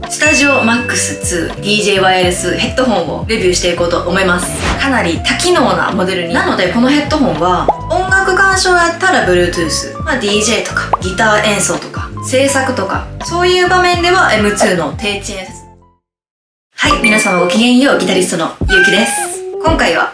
スタジオ MAX2 DJ ワイヤレスヘッドホンをレビューしていこうと思います。かなり多機能なモデルになので、このヘッドホンは音楽鑑賞やったら Bluetooth、DJ とかギター演奏とか制作とかそういう場面では M2 の低遅延接。はい、皆様ごきげんよう、ギタリストのゆうきです。今回は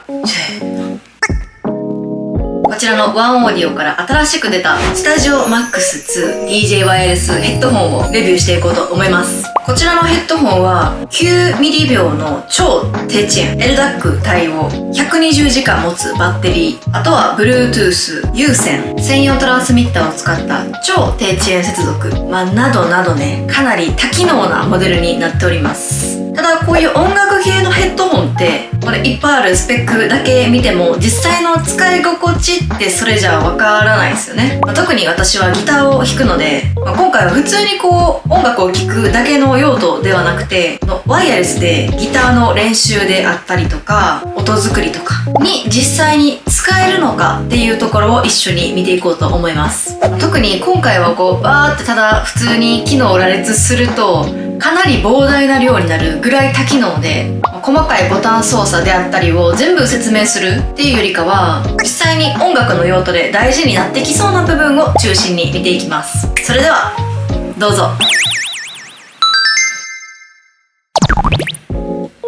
こちらのワンオーディオから新しく出たスタジオ MAX2 DJ ワイヤレスヘッドホンをレビューしていこうと思います。こちらのヘッドホンは9ミリ秒の超低遅延 LDAC 対応、120時間持つバッテリー、あとは Bluetooth 有線専用トランスミッターを使った超低遅延接続、などなどね、かなり多機能なモデルになっております。ただこういう音楽系のヘッドホンってこれいっぱいあるスペックだけ見ても実際の使い心地ってそれじゃわからないですよね。特に私はギターを弾くので、今回は普通にこう音楽を聴くだけの用途ではなくて、ワイヤレスでギターの練習であったりとか音作りとかに実際に使えるのかっていうところを一緒に見ていこうと思います。特に今回はこうバーってただ普通に機能を羅列するとかなり膨大な量になるぐらい多機能で、細かいボタン操作であったりを全部説明するっていうよりかは、実際に音楽の用途で大事になってきそうな部分を中心に見ていきます。それではどうぞ。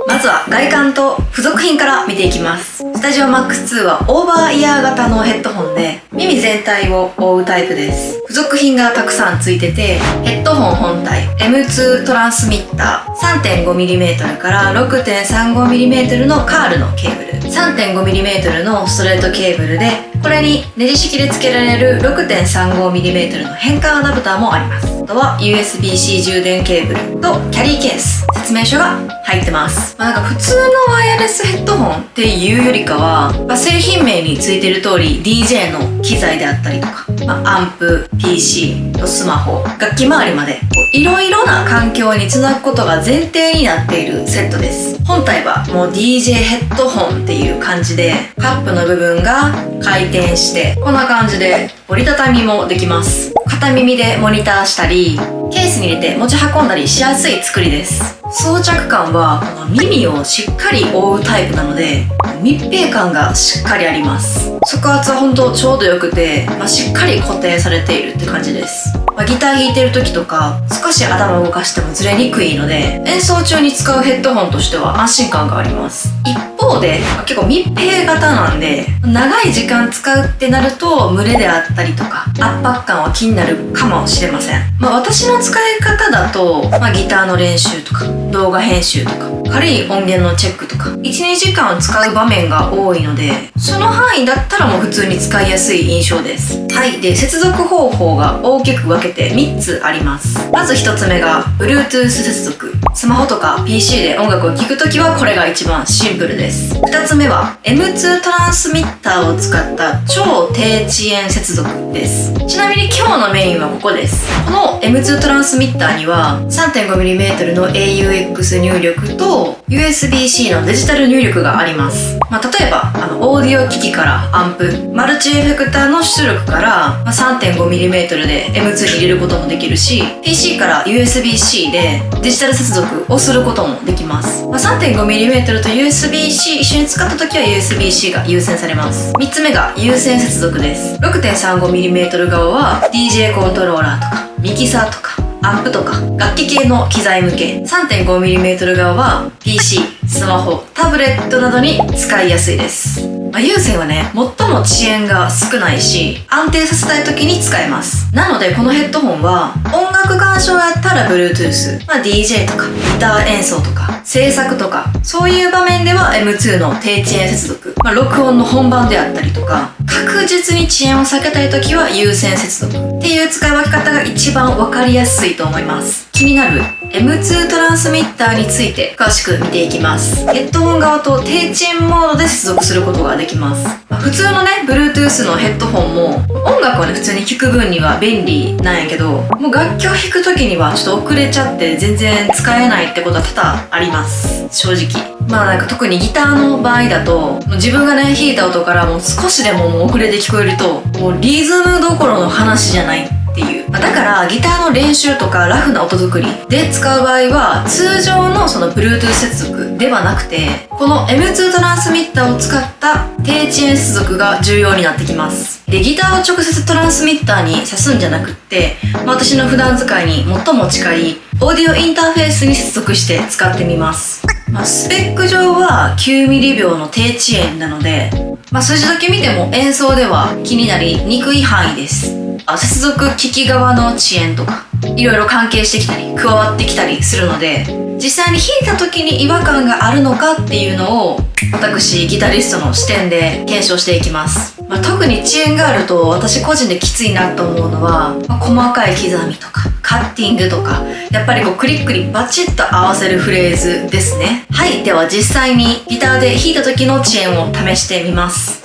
まずは外観と付属品から見ていきます。スタジオ MAX2 はオーバーイヤー型のヘッドホンで耳全体を覆うタイプです。付属品がたくさんついてて、ヘッドホン本体 M2 トランスミッター 3.5mm から 6.35mm のカールのケーブル、 3.5mm のストレートケーブルで、これにネジ式で付けられる 6.35mm の変換アダプターもあります。あとは USB-C 充電ケーブルとキャリーケース、説明書が入ってます。なんか普通のワイヤレスヘッドホンっていうよりかは、製品名についてる通り DJ の機材であったりとか、アンプ、PC、スマホ、楽器周りまでいろいろな環境につなぐことが前提になっているセットです。本体はもう DJ ヘッドホンっていう感じで、カップの部分が回転してこんな感じで折りたたみもできます。片耳でモニターしたりケースに入れて持ち運んだりしやすい作りです。装着感はこの耳をしっかり覆うタイプなので密閉感がしっかりあります。側圧は本当ちょうどよくて、しっかり固定されているって感じです。ギター弾いてる時とか少し頭を動かしてもずれにくいので、演奏中に使うヘッドホンとしては安心感があります。一方で結構密閉型なんで、長い時間使うってなると蒸れであったりとか圧迫感は気になるかもしれません。私の使い方だと、ギターの練習とか動画編集とか軽い音源のチェックとか 1,2 時間使う場面が多いので、その範囲だったらもう普通に使いやすい印象です。はい。で、接続方法が大きく分けて3つあります。まず1つ目が Bluetooth 接続。スマホとか PC で音楽を聴くときはこれが一番シンプルです。2つ目は M2 トランスミッターを使った超低遅延接続です。ちなみに今日のメインはここです。この M2 トランスミッターには 3.5mm の AUX 入力と USB-C のデジタル入力があります。例えばオーディオ機器からアンプ、マルチエフェクターの出力から 3.5mm で M2 に入れることもできるし、 PC から USB-C でデジタル接続をすることもできます。3.5mm と USB-C 一緒に使った時は USB-C が優先されます。3つ目が有線接続です。 6.35mm 側は DJ コントローラーとかミキサーとかアンプとか楽器系の機材向け。 3.5mm 側は PC、スマホ、タブレットなどに使いやすいです。有線はね、最も遅延が少ないし安定させたい時に使えます。なのでこのヘッドホンは音楽鑑賞やったら Bluetooth、DJ とかギター演奏とか制作とかそういう場面では M2 の低遅延接続、録音の本番であったりとか確実に遅延を避けたい時は有線接続っていう使い分け方が一番分かりやすいと思います。気になる M2 トランスミッターについて詳しく見ていきます。ヘッドホン側と低遅延モードで接続することができます。普通のね Bluetooth のヘッドホンも音楽をね普通に聴く分には便利なんやけど、もう楽器を弾く時にはちょっと遅れちゃって全然使えないってことは多々あります、正直。特にギターの場合だと自分がね弾いた音からもう少しでも遅れて聞こえるともうリズムどころの話じゃないっていうだからギターの練習とかラフな音作りで使う場合は通常のその Bluetooth 接続ではなくて、この M2 トランスミッターを使った低遅延接続が重要になってきます。で、ギターを直接トランスミッターに挿すんじゃなくって、私の普段使いに最も近いオーディオインターフェースに接続して使ってみます。スペック上は9ミリ秒の低遅延なので、数字だけ見ても演奏では気になりにくい範囲です。接続機器側の遅延とかいろいろ関係してきたり加わってきたりするので、実際に弾いた時に違和感があるのかっていうのを私ギタリストの視点で検証していきます。特に遅延があると私個人できついなと思うのは、細かい刻みとかカッティングとか、やっぱりクリックにバチッと合わせるフレーズですね。はい、では実際にギターで弾いた時の遅延を試してみます。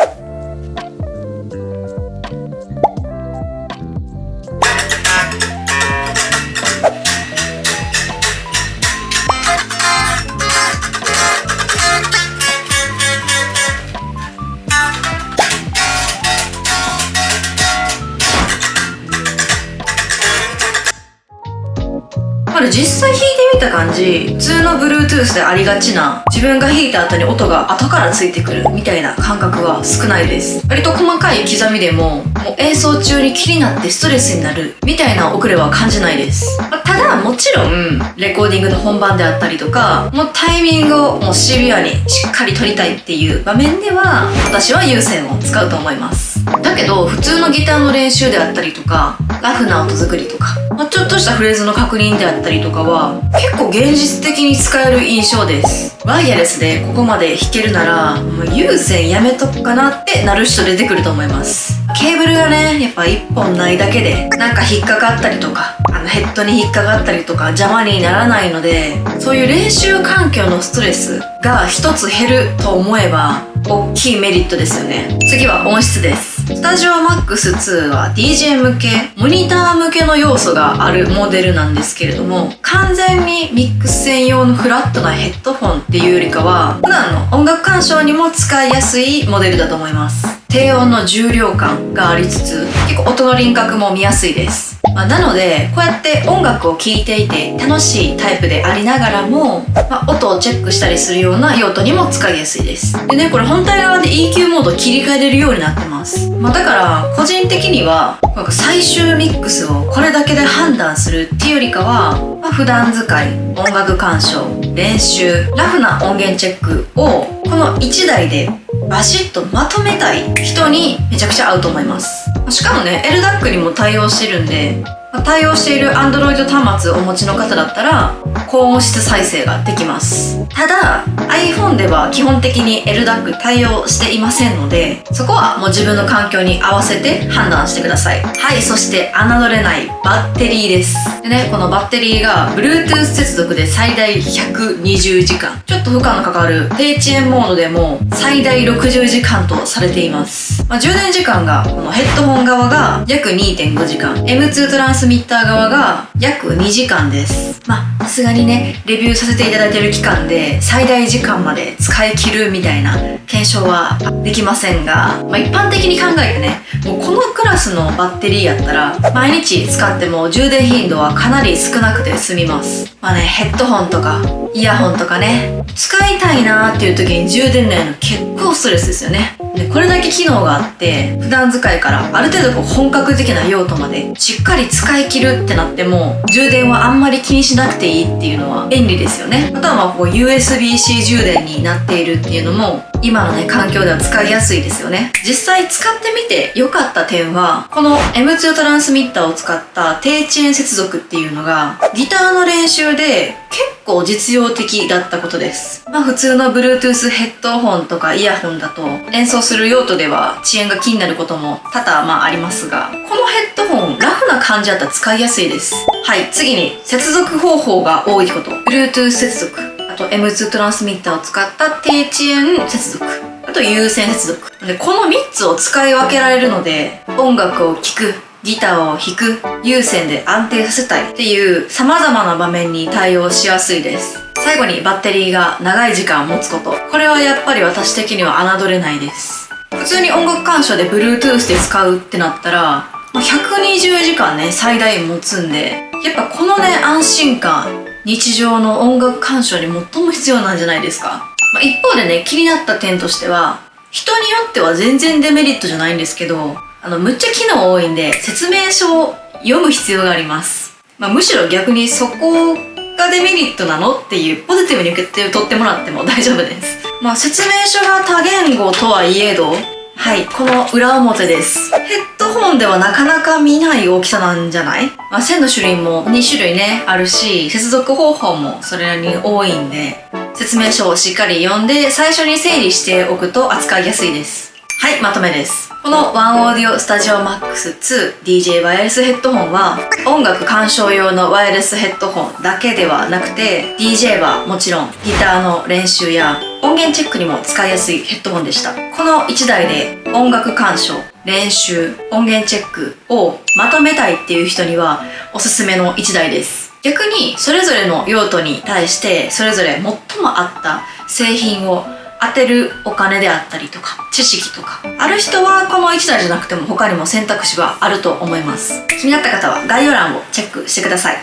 実際弾いてみた感じ、普通の Bluetooth でありがちな自分が弾いた後に音が後からついてくるみたいな感覚は少ないです。割と細かい刻みでも演奏中に気になってストレスになるみたいな遅れは感じないです。ただもちろんレコーディングの本番であったりとか、タイミングをシビアにしっかり取りたいっていう場面では私は有線を使うと思います。だけど普通のギターの練習であったりとかラフな音作りとか、ちょっとしたフレーズの確認であったりとかは結構現実的に使える印象です。ワイヤレスでここまで弾けるなら有線やめとくかなってなる人出てくると思います。ケーブルがねやっぱ1本ないだけでなんか引っかかったりとかヘッドに引っかかったりとか邪魔にならないので、そういう練習環境のストレスが一つ減ると思えば大きいメリットですよね。次は音質です。スタジオ MAX2 は DJ 向け、モニター向けの要素があるモデルなんですけれども、完全にミックス専用のフラットなヘッドフォンっていうよりかは普段の音楽鑑賞にも使いやすいモデルだと思います。低音の重量感がありつつ結構音の輪郭も見やすいです。なのでこうやって音楽を聴いていて楽しいタイプでありながらも、音をチェックしたりするような用途にも使いやすいです。でね、これ本体側で EQ モード切り替えれるようになってます。だから個人的には最終ミックスをこれだけで判断するっていうよりかは、普段使い、音楽鑑賞、練習、ラフな音源チェックをこの1台でバシッとまとめたい人にめちゃくちゃ合うと思います。しかもね LDAC にも対応してるんで、対応している Android 端末をお持ちの方だったら高音質再生ができます。ただ iPhone では基本的に LDAC 対応していませんので、そこはもう自分の環境に合わせて判断してください。はい、そして侮れないバッテリーです。でね、このバッテリーが Bluetooth 接続で最大120時間、ちょっと負荷のかかる低遅延モードでも最大60時間とされています。充電時間がこのヘッドホン側が約 2.5 時間、M2 トランスミッター側が約2時間です。さすがにねレビューさせていただいている期間で最大時間まで使い切るみたいな検証はできませんが、一般的に考えてね、もうこのクラスのバッテリーやったら毎日使っても充電頻度はかなり少なくて済みます。ヘッドホンとかイヤホンとかね、使いたいなーっていう時に充電ないの結構ストレスですよね。でこれだけ機能があって普段使いからある程度本格的な用途までしっかり使い切るってなっても充電はあんまり気にしなくていいっていうのは便利ですよね。あとはUSB-C 充電になっているっていうのも今のね環境では使いやすいですよね。実際使ってみて良かった点は、この M2 トランスミッターを使った低遅延接続っていうのがギターの練習で結構実用的だったことです。普通の Bluetooth ヘッドホンとかイヤホンだと演奏する用途では遅延が気になることも多々ありますが、このヘッドホンラフな感じだったら使いやすいです。はい、次に接続方法が多いこと、 Bluetooth 接続、あと M2 トランスミッターを使った低遅延接続、あと有線接続で、この3つを使い分けられるので音楽を聴く、ギターを弾く、有線で安定させたいっていう様々な場面に対応しやすいです。最後にバッテリーが長い時間持つこと、これはやっぱり私的には侮れないです。普通に音楽鑑賞で Bluetooth で使うってなったら120時間ね、最大持つんで、やっぱこのね、安心感、日常の音楽鑑賞に最も必要なんじゃないですか。一方でね、気になった点としては、人によっては全然デメリットじゃないんですけど、むっちゃ機能多いんで、説明書を読む必要があります。むしろ逆にそこがデメリットなのっていうポジティブに受けて取ってもらっても大丈夫です。説明書が多言語とはいえど、はい、この裏表です。ヘッドホンではなかなか見ない大きさなんじゃない？線の種類も2種類ね、あるし、接続方法もそれなりに多いんで、説明書をしっかり読んで最初に整理しておくと扱いやすいです。はい、まとめです。このワンオーディオスタジオマックス 2DJ ワイヤレスヘッドホンは音楽鑑賞用のワイヤレスヘッドホンだけではなくて DJ はもちろんギターの練習や音源チェックにも使いやすいヘッドホンでした。この1台で音楽鑑賞、練習、音源チェックをまとめたいっていう人にはおすすめの1台です。逆にそれぞれの用途に対してそれぞれ最も合った製品を当てるお金であったりとか知識とかある人はこの1台じゃなくても他にも選択肢はあると思います。気になった方は概要欄をチェックしてください。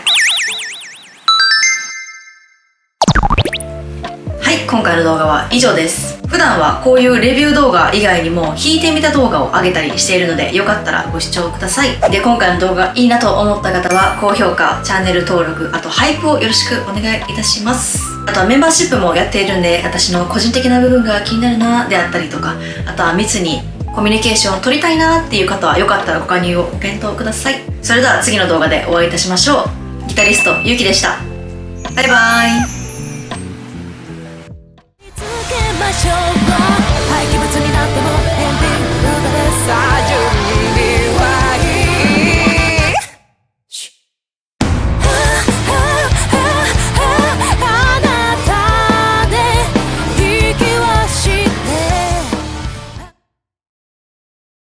はい、今回の動画は以上です。普段はこういうレビュー動画以外にも弾いてみた動画を上げたりしているのでよかったらご視聴ください。で、今回の動画いいなと思った方は高評価、チャンネル登録、あとハイプをよろしくお願いいたします。あとはメンバーシップもやっているんで、私の個人的な部分が気になるなであったりとか、あとは密にコミュニケーションを取りたいなっていう方はよかったらご加入をご検討ください。それでは次の動画でお会いいたしましょう。ギタリストゆうきでした。バイバーイ。廃棄物になっても